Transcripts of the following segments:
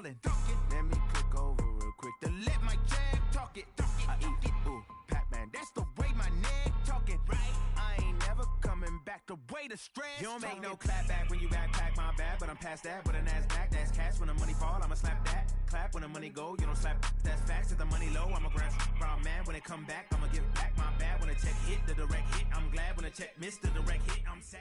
ballin'. Let me click over real quick to let my jag talk it. I eat it, ooh, Pac-Man, that's the way my neck talking. Right, I ain't never coming back the way the stress. You don't make no clap back when you backpack, my bad, but I'm past that. With a NASDAQ, that's cash. When the money fall, I'ma slap that. Clap when the money go, you don't slap. That's facts. If the money low, I'ma grab brown man. When it come back, I'ma give back my bad. When the check hit, the direct hit, I'm glad. When the check missed, the direct hit, I'm sad.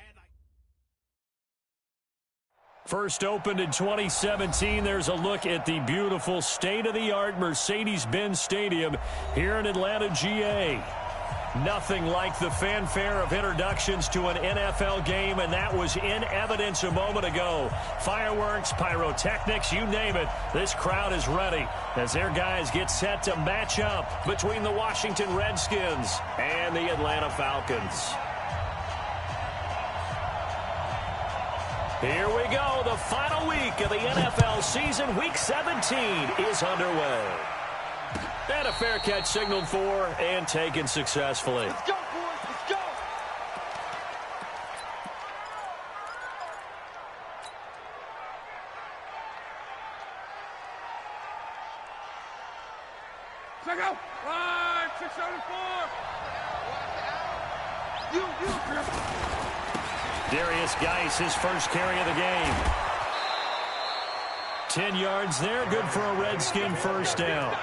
First opened in 2017, there's a look at the beautiful state-of-the-art Mercedes-Benz Stadium here in Atlanta, GA. Nothing like the fanfare of introductions to an NFL game, and that was in evidence a moment ago. Fireworks, pyrotechnics, you name it. This crowd is ready as their guys get set to match up between the Washington Redskins and the Atlanta Falcons. Here we go. The final week of the NFL season. Week 17 is underway. And a fair catch signaled for and taken successfully. Let's go, boys. Let's go. Check out. Line 674. You. Darius Geis, his first carry of the game. 10 yards there, good for a Redskin first down.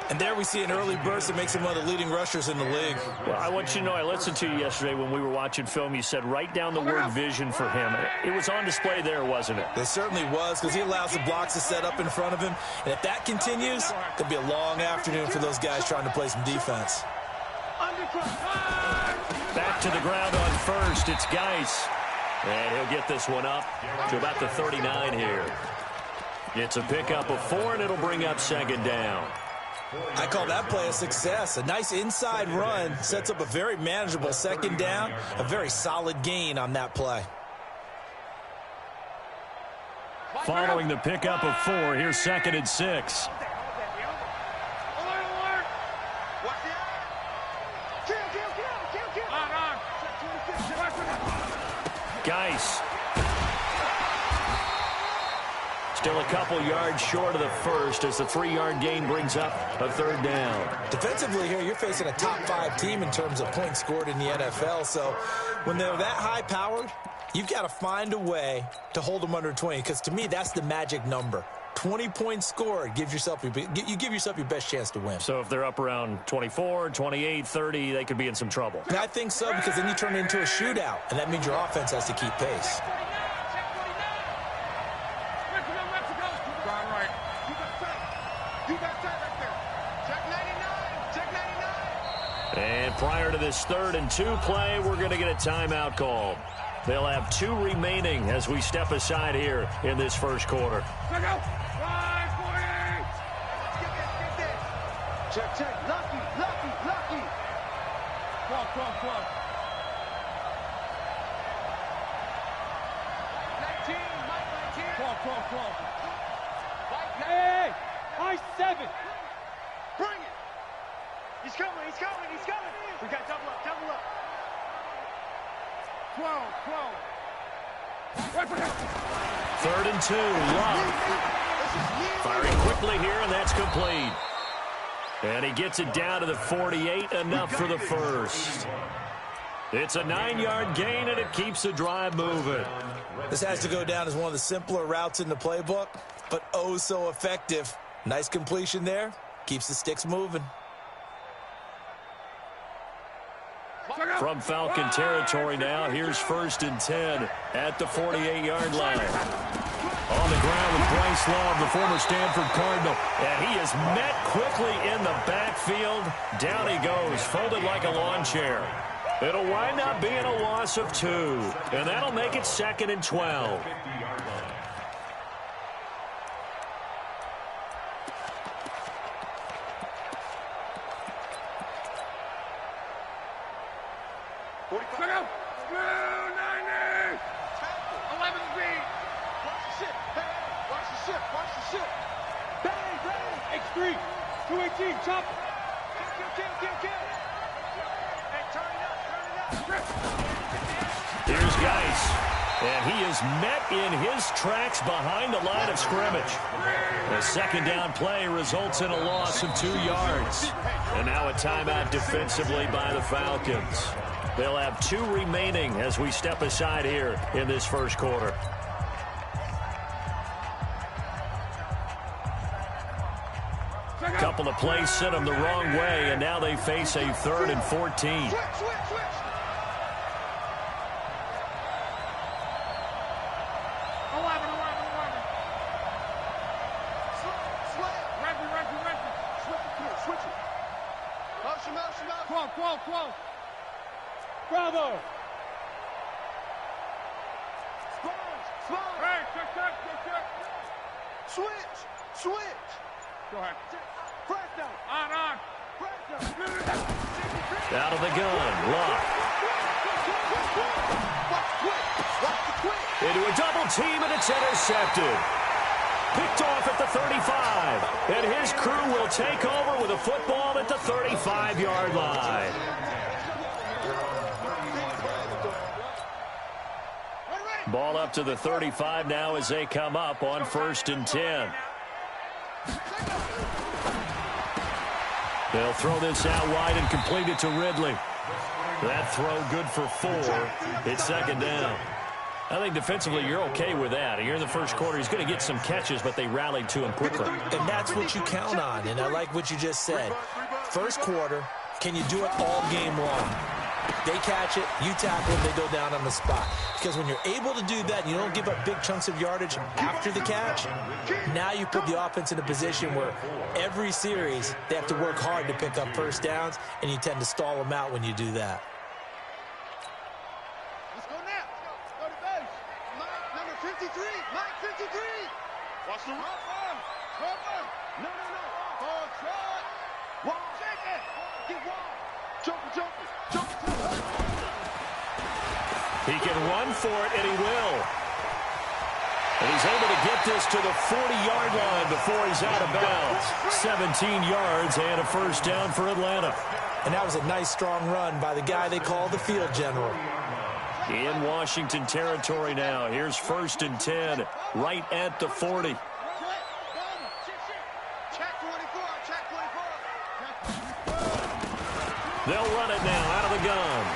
And there we see an early burst that makes him one of the leading rushers in the league. Well, I want you to know, I listened to you yesterday when we were watching film. You said write down the word vision for him. It was on display there, wasn't it? It certainly was, because he allows the blocks to set up in front of him. And if that continues, it could be a long afternoon for those guys trying to play some defense. Back to the ground on first. It's Geis. And he'll get this one up to about the 39 here. It's a pickup of 4, and it'll bring up second down. I call that play a success. A nice inside run sets up a very manageable second down. A very solid gain on that play. Following the pickup of 4, here's second and 6. Geis. Still a couple yards short of the first as the 3-yard gain brings up a third down. Defensively here, you're facing a top 5 team in terms of points scored in the NFL. So when they're that high-powered, you've got to find a way to hold them under 20, because to me, that's the magic number. 20 points scored, you give yourself your best chance to win. So if they're up around 24, 28, 30, they could be in some trouble. And I think so, because then you turn it into a shootout, and that means your offense has to keep pace. And prior to this 3rd and 2 play, we're going to get a timeout called. They'll have 2 remaining as we step aside here in this first quarter. Check. Lucky. Club. 19. Club. Hey, I-7. Bring it. He's coming. We got double up. 12. 3rd and 2, Love. Firing quickly here, and that's complete. And he gets it down to the 48, enough for the first. It's a 9-yard gain, and it keeps the drive moving. This has to go down as one of the simpler routes in the playbook, but oh so effective. Nice completion there. Keeps the sticks moving. From Falcon territory now, here's 1st and 10 at the 48-yard line. On the ground with Bryce Love, the former Stanford Cardinal. And he is met quickly in the backfield. Down he goes, folded like a lawn chair. It'll wind up being a loss of 2. And that'll make it 2nd and 12. Here's Geis. And he is met in his tracks behind the line of scrimmage. The second down play results in a loss of 2 yards. And now a timeout defensively by the Falcons. They'll have 2 remaining as we step aside here in this first quarter. A couple of plays sent them the wrong way, and now they face a 3rd and 14. Bravo! Hey, check. Switch! Go ahead. Press down! On. Press down! Out of the gun, Luck. Into a double team, and it's intercepted. Picked off at the 35. And his crew will take over with a football at the 35-yard line. Ball up to the 35 now as they come up on 1st and 10. They'll throw this out wide and complete it to Ridley. That throw good for 4. It's 2nd down. I think defensively you're okay with that. Here in the first quarter, he's going to get some catches, but they rallied to him quickly. And that's what you count on, and I like what you just said. First quarter, can you do it all game long? They catch it, you tackle it, they go down on the spot. Because when you're able to do that, you don't give up big chunks of yardage after the catch, now you put the offense in a position where every series they have to work hard to pick up first downs, and you tend to stall them out when you do that. Let's go now. Go to base. Mike, number 53. Mike, 53. Watch the run. No. Ball shot. Wall. Shake it. Get wall. Jump. He can run for it, and he will. And he's able to get this to the 40-yard line before he's out of bounds. 17 yards and a first down for Atlanta. And that was a nice, strong run by the guy they call the field general. In Washington territory now. Here's 1st and 10, right at the 40. They'll run it now out of the gun.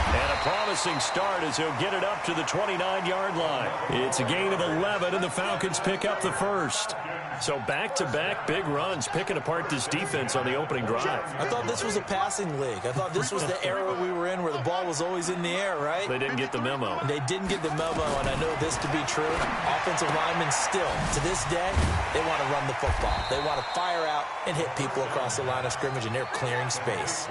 And a promising start as he'll get it up to the 29-yard line. It's a gain of 11, and the Falcons pick up the first. So back-to-back big runs, picking apart this defense on the opening drive. I thought this was a passing league. I thought this was the era we were in where the ball was always in the air, right? They didn't get the memo. They didn't get the memo, and I know this to be true. Offensive linemen still, to this day, they want to run the football. They want to fire out and hit people across the line of scrimmage, and they're clearing space.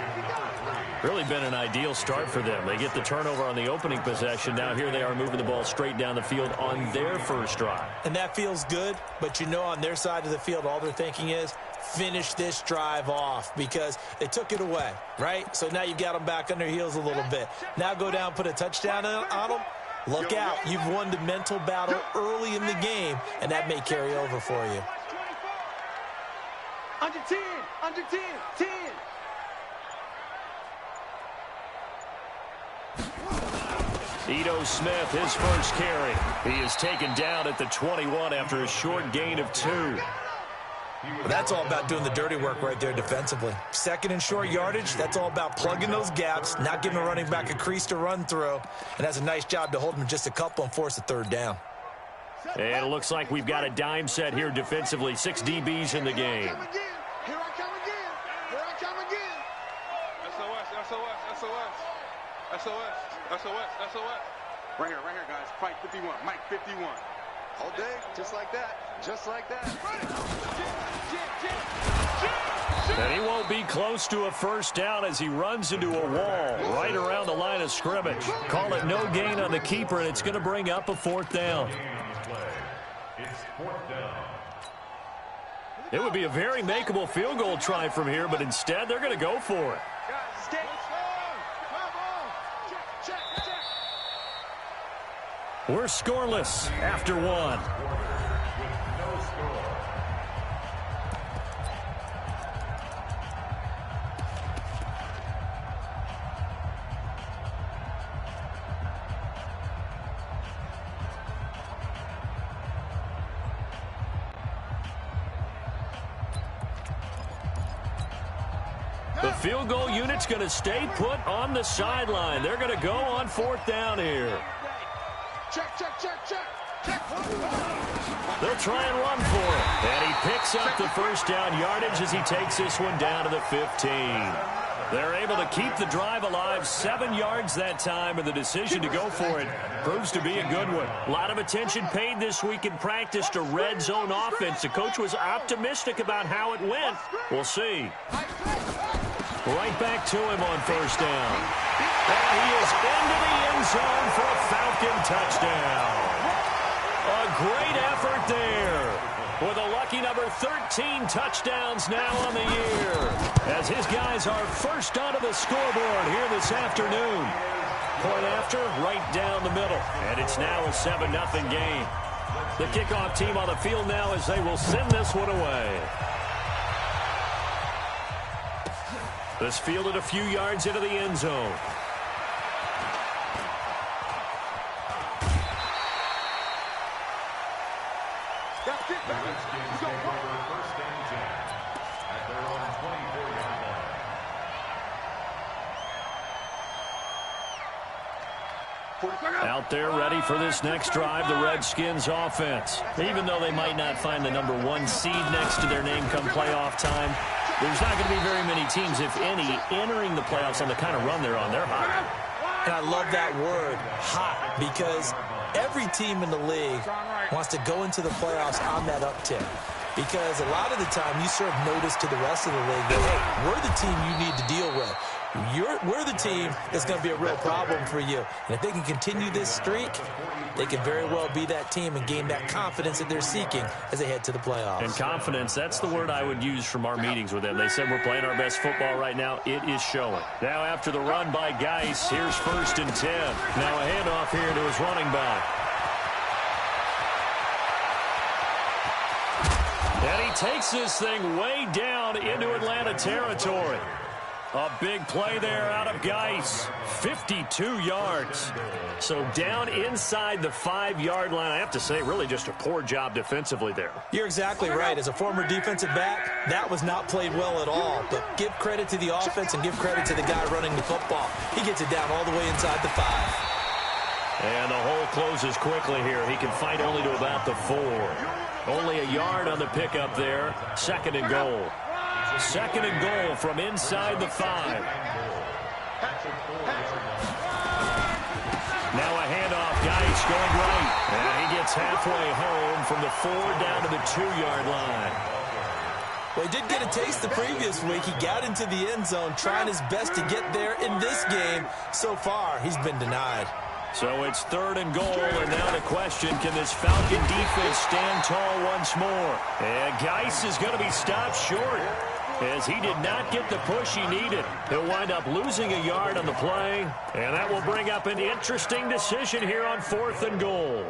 Really been an ideal start for them. They get the turnover on the opening possession. Now here they are moving the ball straight down the field on their first drive. And that feels good, but you know on their side of the field, all they're thinking is finish this drive off because they took it away, right? So now you got them back on their heels a little bit. Now go down, put a touchdown on them. Look out. You've won the mental battle early in the game, and that may carry over for you. Under 10, 10. Ito Smith, his first carry. He is taken down at the 21 after a short gain of 2. Well, that's all about doing the dirty work right there defensively. Second and short yardage, that's all about plugging those gaps, not giving a running back a crease to run through. And that's a nice job to hold him just a couple and force a 3rd down. And it looks like we've got a dime set here defensively. 6 DBs in the game. Here I come again. SOS. Right here, guys. Fight 51. Mike 51. All day, just like that. And he won't be close to a first down as he runs into a wall right around the line of scrimmage. Call it no gain on the keeper, and it's going to bring up a 4th down. It would be a very makeable field goal try from here, but instead they're going to go for it. We're scoreless after 1. The field goal unit's going to stay put on the sideline. They're going to go on 4th down here. Check, check, check, check. They'll try and run for it. And he picks up the first down yardage as he takes this one down to the 15. They're able to keep the drive alive, 7 yards that time, and the decision to go for it proves to be a good one. A lot of attention paid this week in practice to red zone offense. The coach was optimistic about how it went. We'll see. Right back to him on 1st down. And he is into the end zone for a Falcon touchdown. A great effort there, with a lucky number 13 touchdowns now on the year, as his guys are first onto the scoreboard here this afternoon. Point after, right down the middle, and it's now a 7-0 game. The kickoff team on the field now as they will send this one away. This fielded a few yards into the end zone. Out there ready for this next drive, the Redskins offense. Even though they might not find the number 1 seed next to their name come playoff time, there's not going to be very many teams, if any, entering the playoffs on the kind of run they're on. They're hot. And I love that word, hot, because every team in the league wants to go into the playoffs on that uptick. Because a lot of the time you serve notice to the rest of the league that, hey, we're the team you need to deal with. We're the team that's going to be a real problem for you. And if they can continue this streak, they can very well be that team and gain that confidence that they're seeking as they head to the playoffs. And confidence, that's the word I would use from our meetings with them. They said we're playing our best football right now. It is showing. Now after the run by Geis, here's 1st and 10. Now a handoff here to his running back. And he takes this thing way down into Atlanta territory. A big play there out of Geis. 52 yards. So down inside the 5-yard line. I have to say, really just a poor job defensively there. You're exactly right. As a former defensive back, that was not played well at all. But give credit to the offense and give credit to the guy running the football. He gets it down all the way inside the 5. And the hole closes quickly here. He can fight only to about the 4. Only a yard on the pickup there. 2nd and goal. 2nd and goal from inside the 5. Now a handoff. Geis going right. And he gets halfway home from the 4 down to the 2-yard line. Well, he did get a taste the previous week. He got into the end zone trying his best to get there in this game. So far, he's been denied. So it's 3rd and goal, and now the question, can this Falcon defense stand tall once more? And Geis is going to be stopped short, as he did not get the push he needed. He'll wind up losing a yard on the play, and that will bring up an interesting decision here on 4th and goal.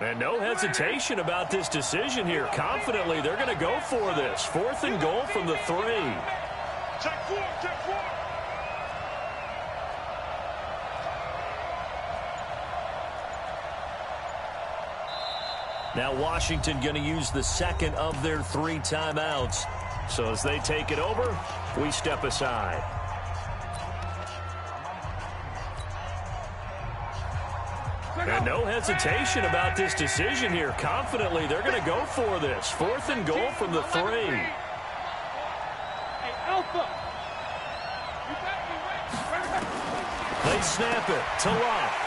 And no hesitation about this decision here. Confidently, they're going to go for this. 4th and goal from the 3. Check 4, check 4. Now Washington going to use the 2nd of their 3 timeouts. So as they take it over, we step aside. And no hesitation about this decision here. Confidently, they're going to go for this. 4th and goal from the 3. Hey, Alpha. They snap it to Locke.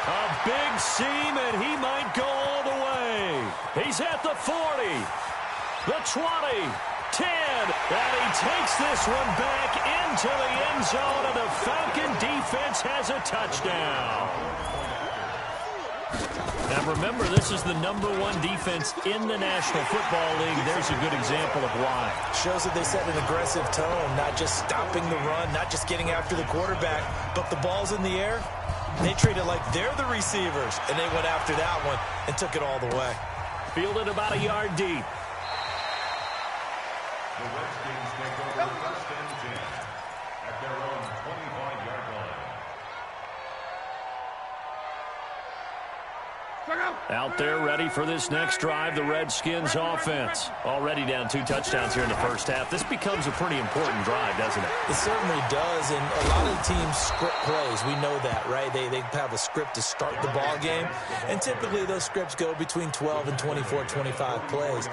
A big seam, and he might go all the way. He's at the 40, the 20, 10, and he takes this one back into the end zone, and the Falcon defense has a touchdown. Now remember, this is the #1 defense in the National Football League. There's a good example of why. Shows that they set an aggressive tone, not just stopping the run, not just getting after the quarterback, but the ball's in the air. They treat it like they're the receivers, and they went after that one and took it all the way. Fielded about a yard deep. The Redskins take over 1st and 10 at their own 25-yard line. Out there ready for this next drive, the Redskins offense. Already down 2 touchdowns here in the first half. This becomes a pretty important drive, doesn't it? It certainly does, and a lot of the teams script plays. We know that, right? They have a script to start the ball game, and typically those scripts go between 12 and 24, 25 plays.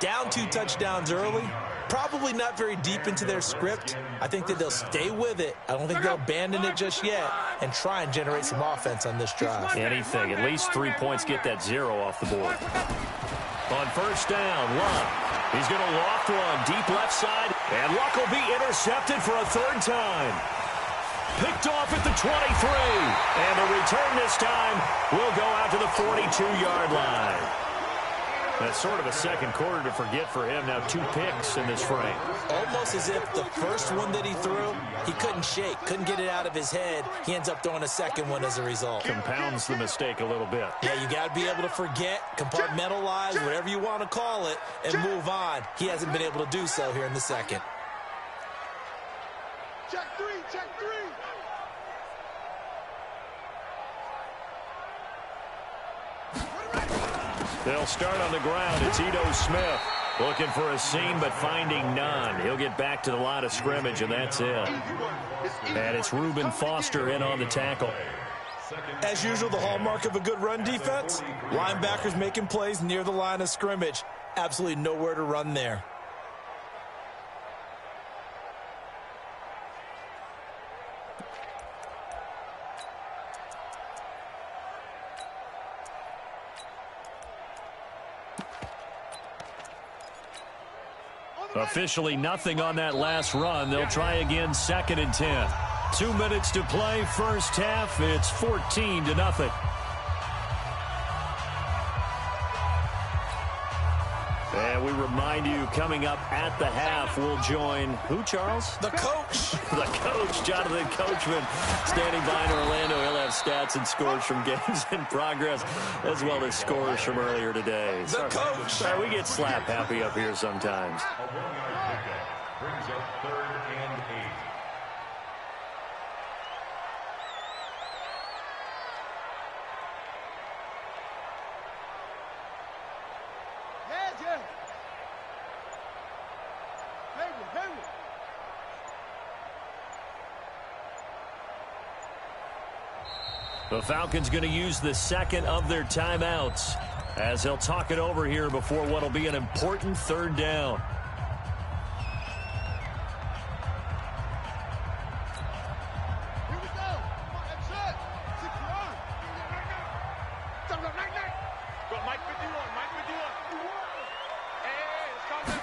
Down 2 touchdowns early, probably not very deep into their script. I think that they'll stay with it. I don't think they'll abandon it just yet and try and generate some offense on this drive. Anything. At least 3 points, get that 0 off the board. On first down, Luck. He's going to loft one deep left side, and Luck will be intercepted for a 3rd time. Picked off at the 23, and the return this time will go out to the 42-yard line. That's sort of a second quarter to forget for him. Now 2 picks in this frame. Almost as if the first one that he threw, he couldn't shake, couldn't get it out of his head. He ends up throwing a second one as a result. Compounds the mistake a little bit. Yeah, you got to be able to forget, compartmentalize, whatever you want to call it, and move on. He hasn't been able to do so here in the second. Check 3, check 3. They'll start on the ground. It's Ito Smith looking for a seam but finding none. He'll get back to the line of scrimmage, and that's it. And it's Reuben Foster in on the tackle. As usual, the hallmark of a good run defense, linebackers making plays near the line of scrimmage. Absolutely nowhere to run there. Officially nothing on that last run. They'll try again, 2nd and 10. 2 minutes to play, first half. It's 14-0. And we remind you, coming up at the half, we'll join who, Charles? The coach. The coach, Jonathan Coachman, standing by in Orlando. He'll have stats and scores from games in progress, as well as scores from earlier today. The coach. Sorry, we get slap happy up here sometimes. A 1-yard pickup brings up 3rd and 8. The Falcons going to use the 2nd of their timeouts as they'll talk it over here before what will be an important 3rd down. Here we go. Come on, that's it. 6 yards. Go, Mike 51, Mike 51. Hey, it's coming.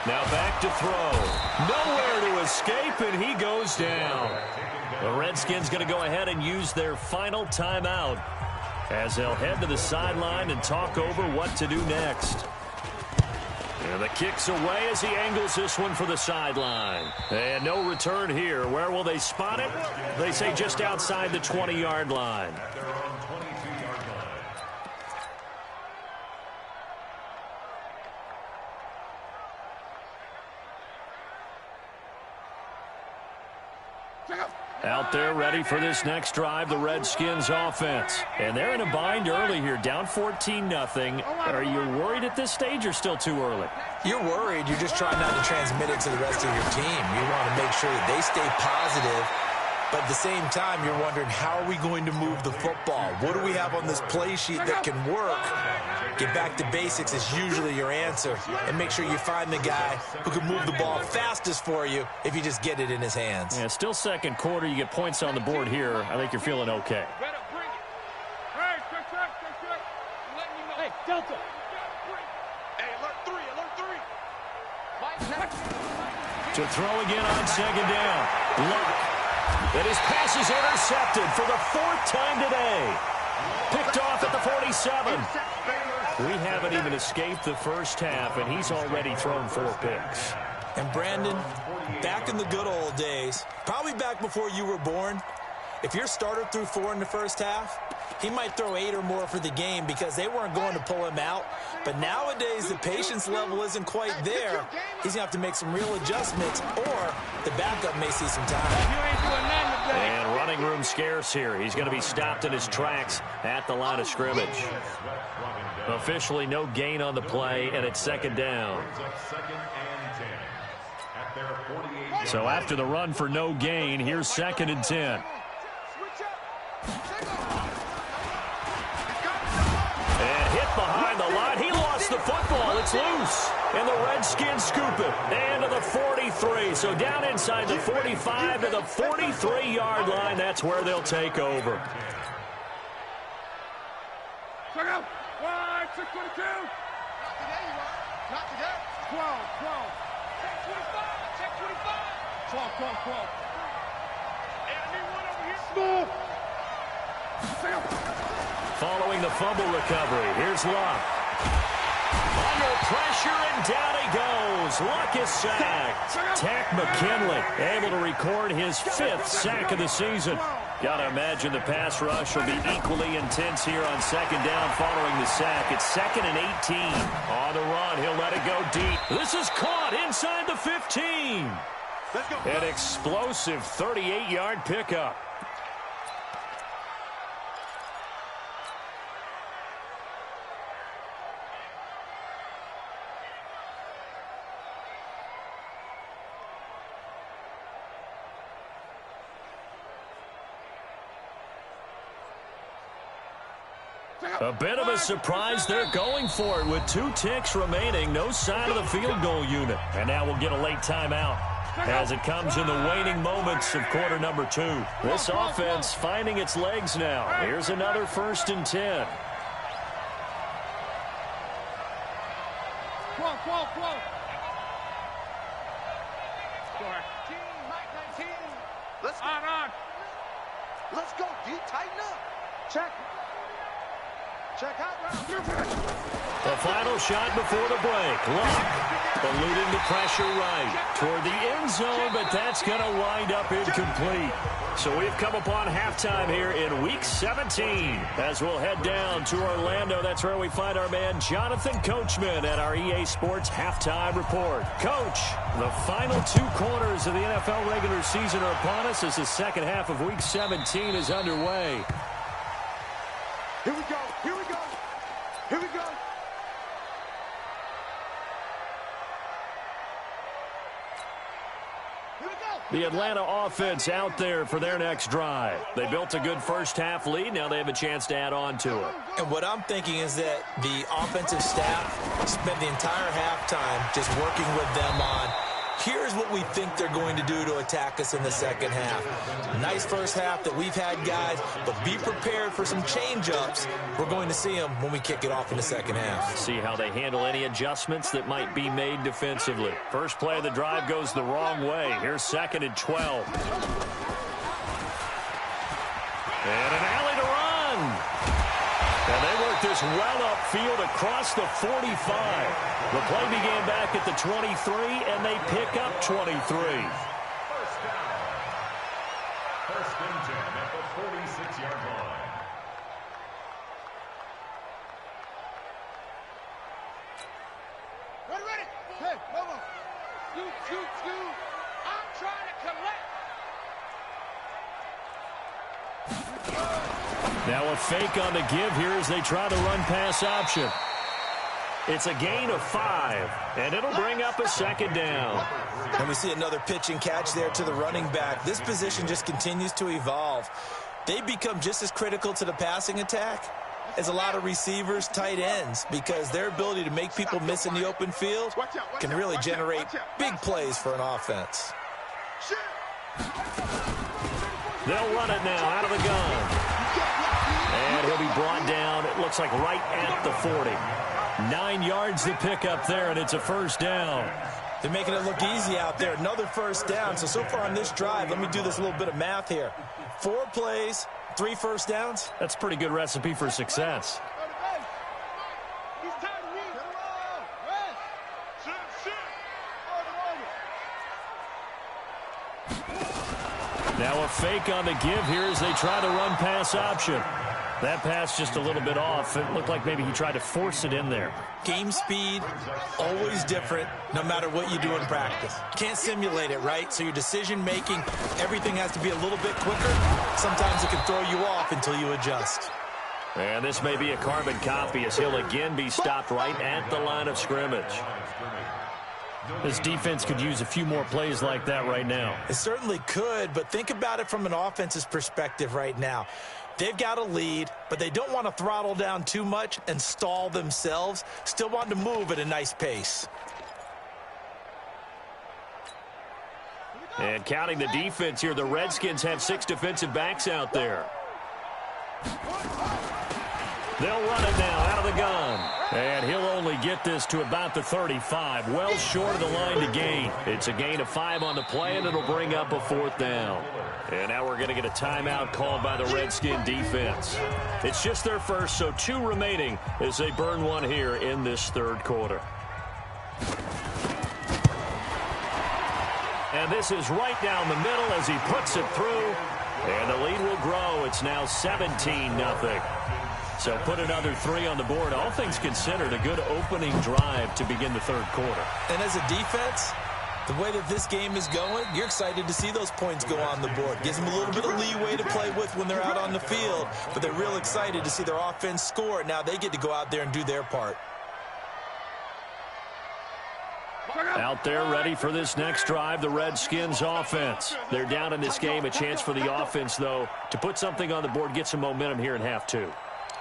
Now back to throw. Nowhere to escape, and he goes down. The Redskins going to go ahead and use their final timeout as they'll head to the sideline and talk over what to do next. And the kick's away as he angles this one for the sideline. And no return here. Where will they spot it? They say just outside the 20-yard line. At their own 22-yard line. Out there ready for this next drive, the Redskins offense. And they're in a bind early here, down 14-0. Are you worried at this stage or still too early? You're worried. You're just trying not to transmit it to the rest of your team. You want to make sure that they stay positive. But at the same time, you're wondering, how are we going to move the football? What do we have on this play sheet that can work? Get back to basics is usually your answer. And make sure you find the guy who can move the ball fastest for you if you just get it in his hands. Yeah, still second quarter. You get points on the board here. I think you're feeling okay. Hey, Delta. Hey, alert 3, alert 3. To throw again on 2nd down. Luck. And his pass is intercepted for the 4th time today. Picked off at the 47. We haven't even escaped the first half, and he's already thrown 4 picks. And Brandon, back in the good old days, probably back before you were born, if your starter threw 4 in the first half, he might throw 8 or more for the game because they weren't going to pull him out. But nowadays, the patience level isn't quite there. He's going to have to make some real adjustments, or the backup may see some time. And running running room scarce here. He's going to be stopped in his tracks at the line of scrimmage. Officially no gain on the play, and it's second down. So after the run for no gain, here's second and 10. And hit behind the line. He lost the football. It's loose. And the Redskins scoop it. And to the 43. So down inside the 45 to the 43-yard line. That's where they'll take over. Check out. 622. Not today, you are. Not today. 12. Check 25. Check 25. 12. Enemy one over here. Small. Following the fumble recovery, here's Luck. Under pressure, and down he goes. Luck is sacked. Tack McKinley able to record his 5th sack of the season. Gotta imagine the pass rush will be equally intense here on second down following the sack. It's second and 18. On the run, he'll let it go deep. This is caught inside the 15. An explosive 38-yard pickup. A bit of a surprise. They're going for it with 2 ticks remaining. No sign of the field goal unit. And now we'll get a late timeout as it comes in the waning moments of quarter number 2. This offense finding its legs now. Here's another 1st and 10. 12. Go ahead. 19. Let's go. On. Let's go, D. Tighten up. Check out. The final shot before the break. Luck eluding the pressure right toward the end zone, but that's going to wind up incomplete. So we've come upon halftime here in Week 17 as we'll head down to Orlando. That's where we find our man Jonathan Coachman at our EA Sports Halftime Report. Coach, the final 2 quarters of the NFL regular season are upon us as the second half of Week 17 is underway. Here we go. The Atlanta offense out there for their next drive. They built a good first-half lead. Now they have a chance to add on to it. And what I'm thinking is that the offensive staff spent the entire halftime just working with them on, here's what we think they're going to do to attack us in the second half. Nice first half that we've had, guys, but be prepared for some change-ups. We're going to see them when we kick it off in the second half. See how they handle any adjustments that might be made defensively. First play of the drive goes the wrong way. Here's second and 12. And an alley to run. And they work this well upfield across the 45. The play began back at the 23, and they pick up 23. First and 10 at the 46-yard line. Ready. Hey, come on. Scoot. I'm trying to collect. Now a fake on the give here as they try the run-pass option. It's a gain of 5, and it'll bring up a second down. And we see another pitch and catch there to the running back. This position just continues to evolve. They become just as critical to the passing attack as a lot of receivers, tight ends, because their ability to make people miss in the open field can really generate big plays for an offense. They'll run it now out of the gun. And he'll be brought down, it looks like right at the 40. 9 yards to pick up there, and it's a first down. They're making it look easy out there. Another first down. So far on this drive, let me do this little bit of math here. 4 plays, 3 first downs. That's a pretty good recipe for success. Now a fake on the give here as they try to run pass option. That pass just a little bit off. It looked like maybe he tried to force it in there. Game speed, always different, no matter what you do in practice. Can't simulate it, right? So your decision-making, everything has to be a little bit quicker Sometimes it can throw you off until you adjust. And this may be a carbon copy as he'll again be stopped right at the line of scrimmage. This defense could use a few more plays like that right now. It certainly could, but think about it from an offense's perspective right now. They've got a lead, but they don't want to throttle down too much and stall themselves. Still want to move at a nice pace. And counting the defense here, the Redskins have 6 defensive backs out there. They'll run it now out of the gun. And he'll only get this to about the 35, well short of the line to gain. It's a gain of 5 on the play, and it'll bring up a 4th down. And now we're going to get a timeout called by the Redskin defense. It's just their first, so 2 remaining as they burn one here in this 3rd quarter. And this is right down the middle as he puts it through. And the lead will grow. It's now 17-0. So put another 3 on the board. All things considered, a good opening drive to begin the 3rd quarter. And as a defense, the way that this game is going, you're excited to see those points go on the board. Gives them a little bit of leeway to play with when they're out on the field, but they're real excited to see their offense score. Now they get to go out there and do their part. Out there ready for this next drive, the Redskins offense. They're down in this game. A chance for the offense, though, to put something on the board, get some momentum here in half 2.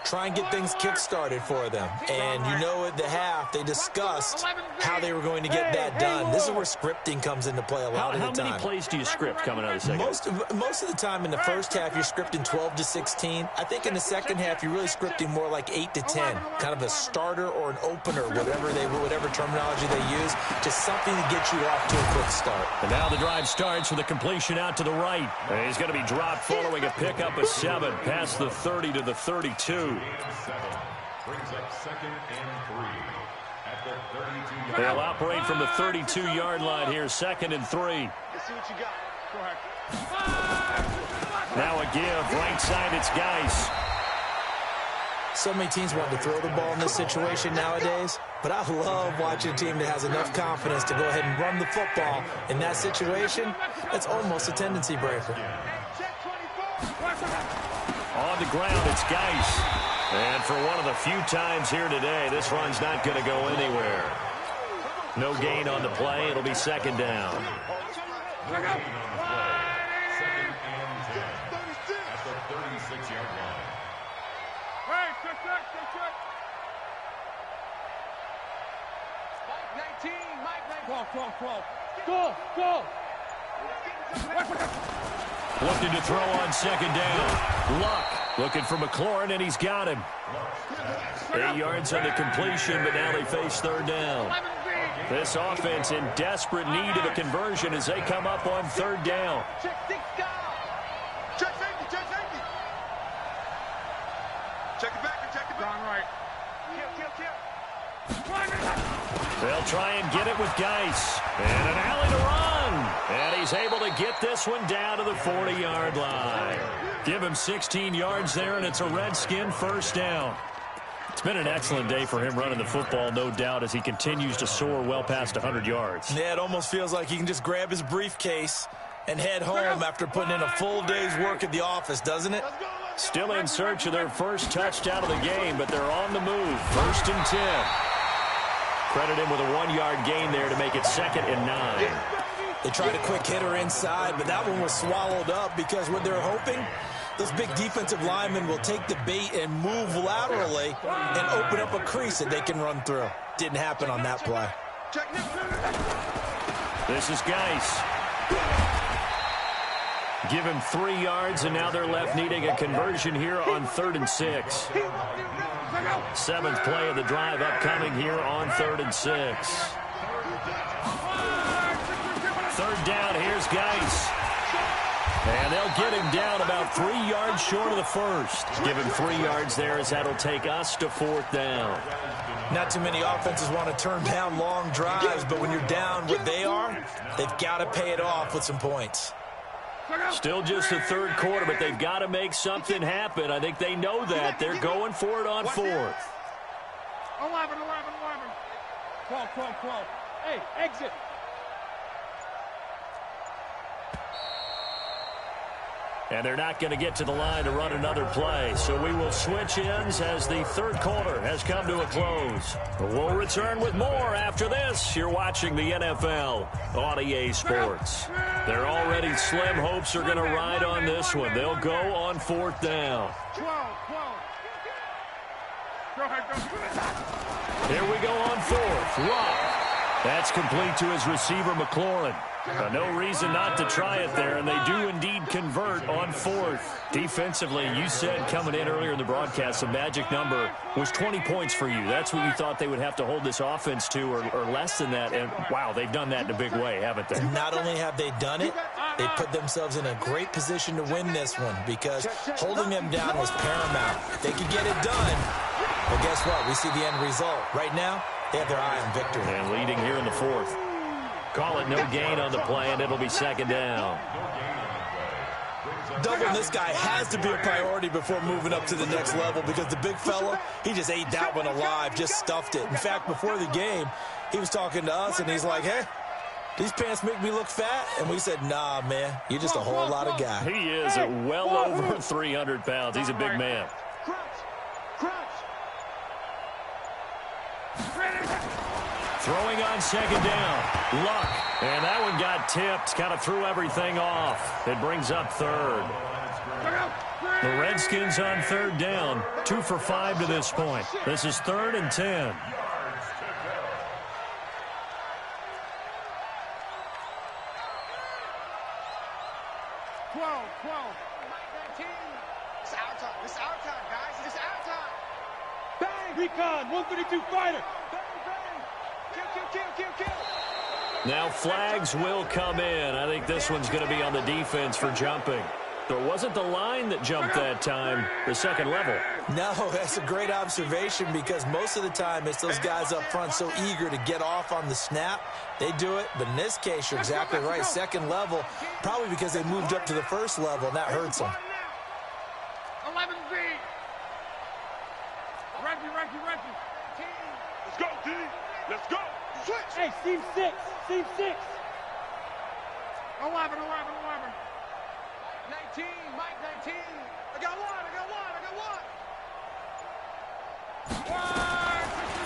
Try and get things kick-started for them. And you know at the half, they discussed how they were going to get that done. This is where scripting comes into play a lot of the time. How many plays do you script coming out of the second? Most of the time in the first half, you're scripting 12 to 16. I think in the second half, you're really scripting more like 8 to 10. Kind of a starter or an opener, whatever terminology they use. Just something to get you off to a quick start. And now the drive starts with a completion out to the right. And he's going to be dropped following a pickup of 7 past the 30 to the 32. Brings up 2nd and 3 at the 32. They'll operate from the 32-yard line here, 2nd and 3. Let's see what you got. Go ahead. Now a give, right side, it's Geis. So many teams want to throw the ball in this situation nowadays, but I love watching a team that has enough confidence to go ahead and run the football. In that situation, that's almost a tendency breaker. On the ground, it's Geis. And for one of the few times here today, this run's not going to go anywhere. No gain on the play. It'll be 2nd down. 2nd and 10 at the 36-yard line. Hey, check. Mike 19, Mike 19. Go. Looking to throw on 2nd down. Luck looking for McLaurin, and he's got him. 8 yards on the completion, but now they face 3rd down. This offense in desperate need of a conversion as they come up on 3rd down. Check safety. Check it back. Gone right. Kill. They'll try and get it with Geis. And an alley to run. And he's able to get this one down to the 40-yard line. Give him 16 yards there, and it's a Redskin 1st down. It's been an excellent day for him running the football, no doubt, as he continues to soar well past 100 yards. Yeah, it almost feels like he can just grab his briefcase and head home after putting in a full day's work at the office, doesn't it? Still in search of their first touchdown of the game, but they're on the move. 1st and 10. Credit him with a 1-yard gain there to make it 2nd and 9. They tried a quick hitter inside, but that one was swallowed up because what they're hoping, those big defensive linemen will take the bait and move laterally and open up a crease that they can run through. Didn't happen on that play. This is Geis. Give him 3 yards, and now they're left needing a conversion here on 3rd and 6. 7th play of the drive upcoming here on 3rd and 6. 3rd down, here's Geis. And they'll get him down about 3 yards short of the 1st. Give him 3 yards there as that'll take us to 4th down. Not too many offenses want to turn down long drives, but when you're down what they are, they've got to pay it off with some points. Still just the 3rd quarter, but they've got to make something happen. I think they know that. They're going for it on 4th. 11. 12. Hey, exit. And they're not going to get to the line to run another play. So we will switch ends as the third quarter has come to a close. We'll return with more after this. You're watching the NFL on EA Sports. Their already slim hopes are going to ride on this one. They'll go on fourth down. Here we go on fourth. Rock. That's complete to his receiver, McLaurin. No reason not to try it there, and they do indeed convert on fourth. Defensively, you said coming in earlier in the broadcast, the magic number was 20 points for you. That's what you thought they would have to hold this offense to, or less than that. And, wow, they've done that in a big way, haven't they? Not only have they done it, they put themselves in a great position to win this one because holding them down was paramount. They could get it done, but guess what? We see the end result. Right now, they have their eye on victory. And leading here in the fourth. Call it no gain on the play, and it'll be second down. Doubling this guy has to be a priority before moving up to the next level because the big fella, he just ate that one alive, just stuffed it. In fact, before the game, he was talking to us, and he's like, hey, these pants make me look fat? And we said, nah, man, you're just a whole lot of guy. He is well over 300 pounds. He's a big man. Throwing on second down. Luck. And that one got tipped. Kind of threw everything off. It brings up third. The Redskins on third down. 2 for 5 to this point. This is 3rd and 10. It's our time. It's our time, guys. It's our time. Bang! Recon, 132 fighter. Bang, bang. Kill. Now flags will come in. I think this one's going to be on the defense for jumping. It wasn't the line that jumped that time, the second level. No, that's a great observation because most of the time it's those guys up front so eager to get off on the snap. They do it, but in this case, you're exactly right. Second level, probably because they moved up to the first level, and that hurts them. 11Z. Reggie. Let's go, D. Let's go. Switch. Hey, Steve 6. 11. 19, Mike 19. I got one.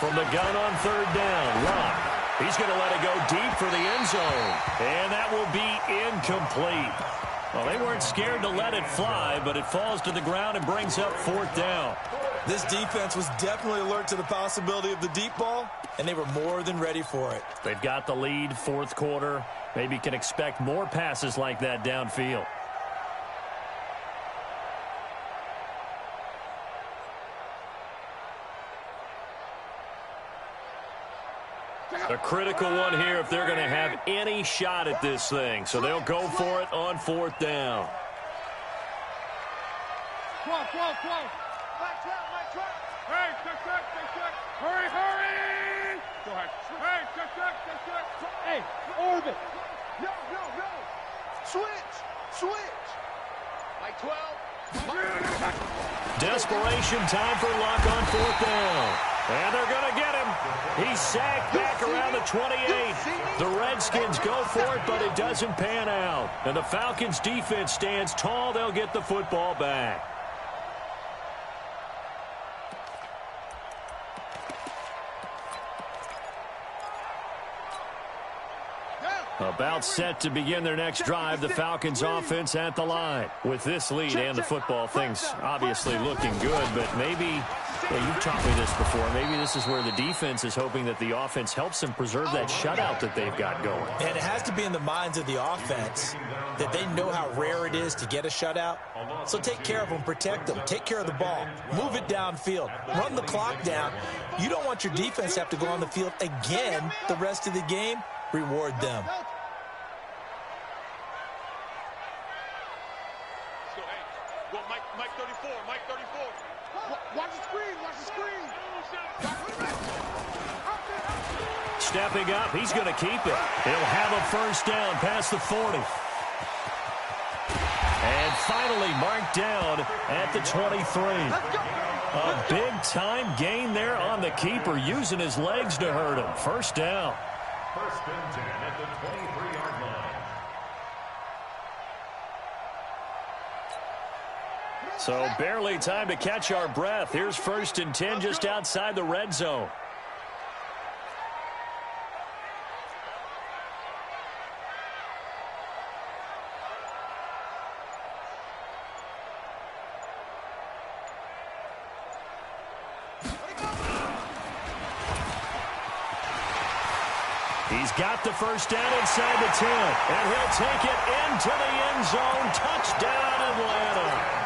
From the gun on third down, Luck. He's going to let it go deep for the end zone. And that will be incomplete. Well, they weren't scared to let it fly, but it falls to the ground and brings up fourth down. This defense was definitely alert to the possibility of the deep ball, and they were more than ready for it. They've got the lead, fourth quarter. Maybe can expect more passes like that downfield. A critical one here if they're going to have any shot at this thing. So they'll go for it on fourth down. 12. Mike 12. Hey, check. Hurry. Go ahead. Hey, check. Hey, orbit. No. Switch. Mike 12. Desperation time for Luck on fourth down. And they're going to get him. He's sacked back around the 28. The Redskins go for it, but it doesn't pan out. And the Falcons' defense stands tall. They'll get the football back. About set to begin their next drive, the Falcons offense at the line. With this lead and the football, things obviously looking good, but maybe, you've taught me this before, maybe this is where the defense is hoping that the offense helps them preserve that shutout that they've got going. And it has to be in the minds of the offense that they know how rare it is to get a shutout. So take care of them, protect them, take care of the ball, move it downfield, run the clock down. You don't want your defense to have to go on the field again the rest of the game. Reward them. Mike 34. Watch the screen. Stepping up, he's going to keep it. He'll have a first down past the 40. And finally marked down at the 23. A big-time gain there on the keeper, using his legs to hurt him. First down. First and 10 at the 23-yard line. So barely time to catch our breath. Here's 1st and 10 just outside the red zone. He's got the first down inside the 10, and he'll take it into the end zone. Touchdown, Atlanta.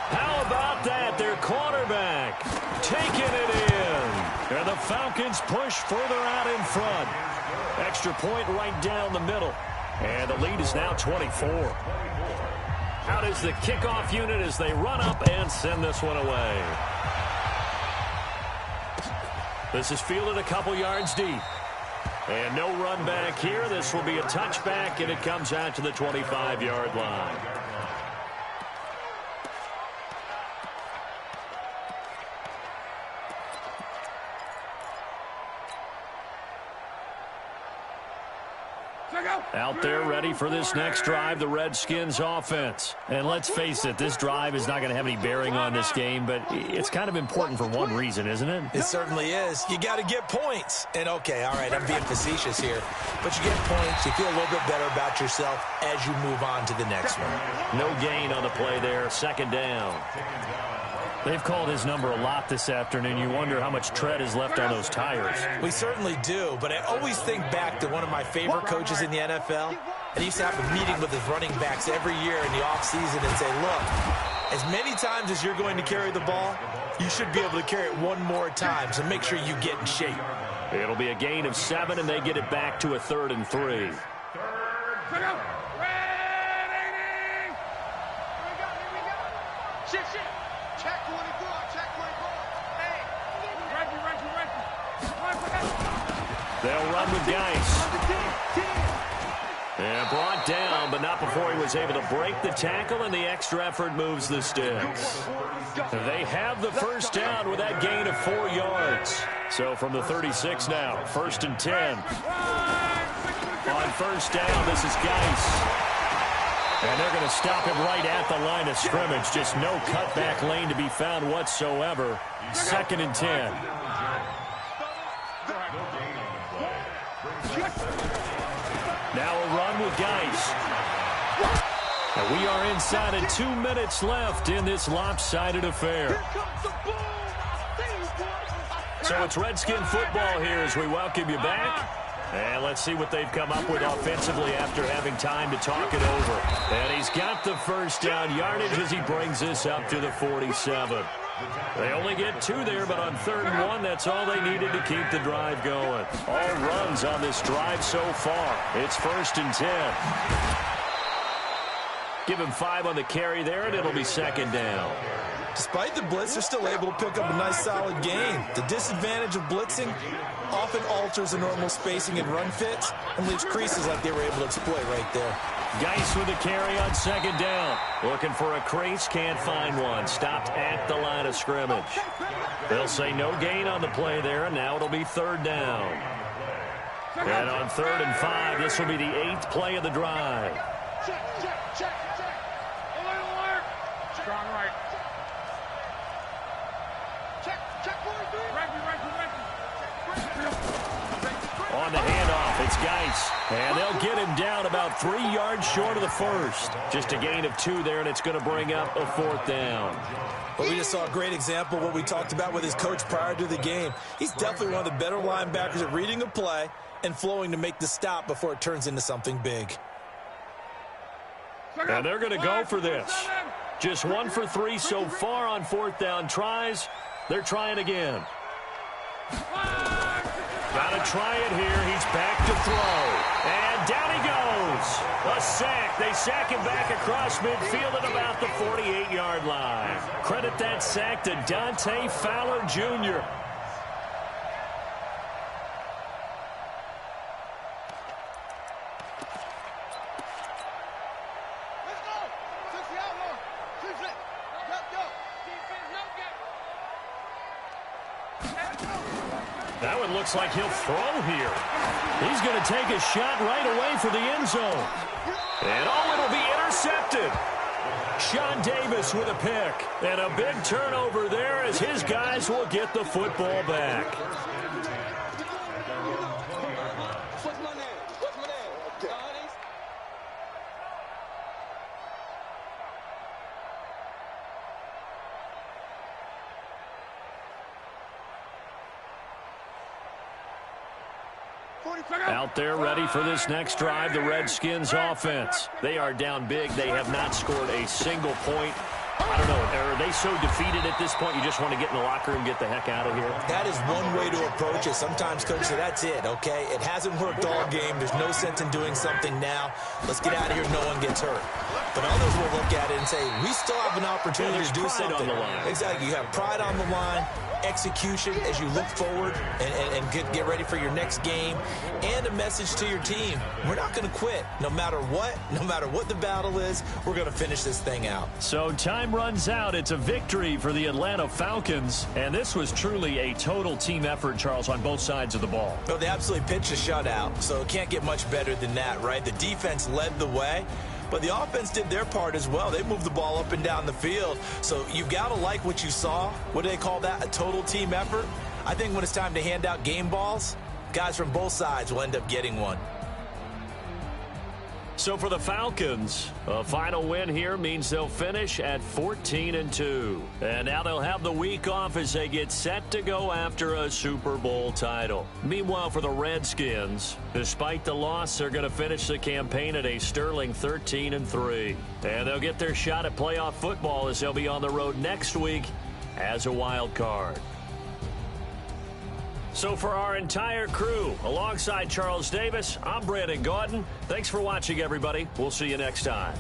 How about that? Their quarterback taking it in. And the Falcons push further out in front. Extra point right down the middle. And the lead is now 24. Out is the kickoff unit as they run up and send this one away. This is fielded a couple yards deep. And no run back here. This will be a touchback, and it comes out to the 25-yard line. Out there ready for this next drive, the Redskins offense. And let's face it, this drive is not going to have any bearing on this game, but it's kind of important for one reason, isn't it? It certainly is. You got to get points. And, okay, all right, I'm being facetious here. But you get points, you feel a little bit better about yourself as you move on to the next one. No gain on the play there, 2nd down. They've called his number a lot this afternoon. You wonder how much tread is left on those tires. We certainly do, but I always think back to one of my favorite coaches in the NFL, and he used to have a meeting with his running backs every year in the offseason and say, look, as many times as you're going to carry the ball, you should be able to carry it one more time, so make sure you get in shape. It'll be a gain of 7, and they get it back to a 3rd and 3. They'll run with Geis. And brought down, but not before he was able to break the tackle, and the extra effort moves the sticks. They have the first down with that gain of 4 yards. So from the 36 now, 1st and 10. On first down, this is Geis. And they're going to stop him right at the line of scrimmage. Just no cutback lane to be found whatsoever. 2nd and 10. Now a run with Geis. And we are inside of 2 minutes left in this lopsided affair. So it's Redskin football here as we welcome you back. And let's see what they've come up with offensively after having time to talk it over. And he's got the first down yardage as he brings this up to the 47. They only get 2 there, but on 3rd and 1, that's all they needed to keep the drive going. All runs on this drive so far. It's 1st and 10. Give him 5 on the carry there, and it'll be 2nd down. Despite the blitz, they're still able to pick up a nice solid gain. The disadvantage of blitzing often alters the normal spacing and run fits and leaves creases like they were able to exploit right there. Geis with a carry on 2nd down. Looking for a crease, can't find one. Stopped at the line of scrimmage. They'll say no gain on the play there, and now it'll be 3rd down. And on 3rd and 5, this will be the 8th play of the drive. Check. Alert. Strong right. Check 43. On the handoff, it's Geis. And they'll get him down about 3 yards short of the first. Just a gain of 2 there, and it's going to bring up a 4th down. Well, we just saw a great example of what we talked about with his coach prior to the game. He's definitely one of the better linebackers at reading a play and flowing to make the stop before it turns into something big. And they're going to go for this. Just 1 for 3 so far on 4th down tries. They're trying again. Got to try it here. He's back to throw. And down he goes. A sack. They sack him back across midfield at about the 48-yard line. Credit that sack to Dante Fowler, Jr. That one looks like he'll throw here. He's going to take a shot right away for the end zone. And it'll be intercepted. Sean Davis with a pick. And a big turnover there as his guys will get the football back. Out there ready for this next drive, the Redskins offense. They are down big. They have not scored a single point. I don't know, are they so defeated at this point you just want to get in the locker room and get the heck out of here? That is one way to approach it. Sometimes, Coach, say that's it, okay? It hasn't worked all game. There's no sense in doing something now. Let's get out of here. No one gets hurt. But others will look at it and say, we still have an opportunity to do something. On the line. Exactly. You have pride on the line, execution as you look forward and get ready for your next game, and a message to your team. We're not going to quit. No matter what the battle is, we're going to finish this thing out. So time runs out. It's a victory for the Atlanta Falcons. And this was truly a total team effort, Charles, on both sides of the ball. Well, they absolutely pitched a shutout, so it can't get much better than that, right? The defense led the way, but the offense did their part as well. They moved the ball up and down the field. So you've got to like what you saw. What do they call that? A total team effort? I think when it's time to hand out game balls, guys from both sides will end up getting one. So for the Falcons, a final win here means they'll finish at 14-2. And now they'll have the week off as they get set to go after a Super Bowl title. Meanwhile, for the Redskins, despite the loss, they're going to finish the campaign at a sterling 13-3. And they'll get their shot at playoff football as they'll be on the road next week as a wild card. So for our entire crew, alongside Charles Davis, I'm Brandon Gaudin. Thanks for watching, everybody. We'll see you next time.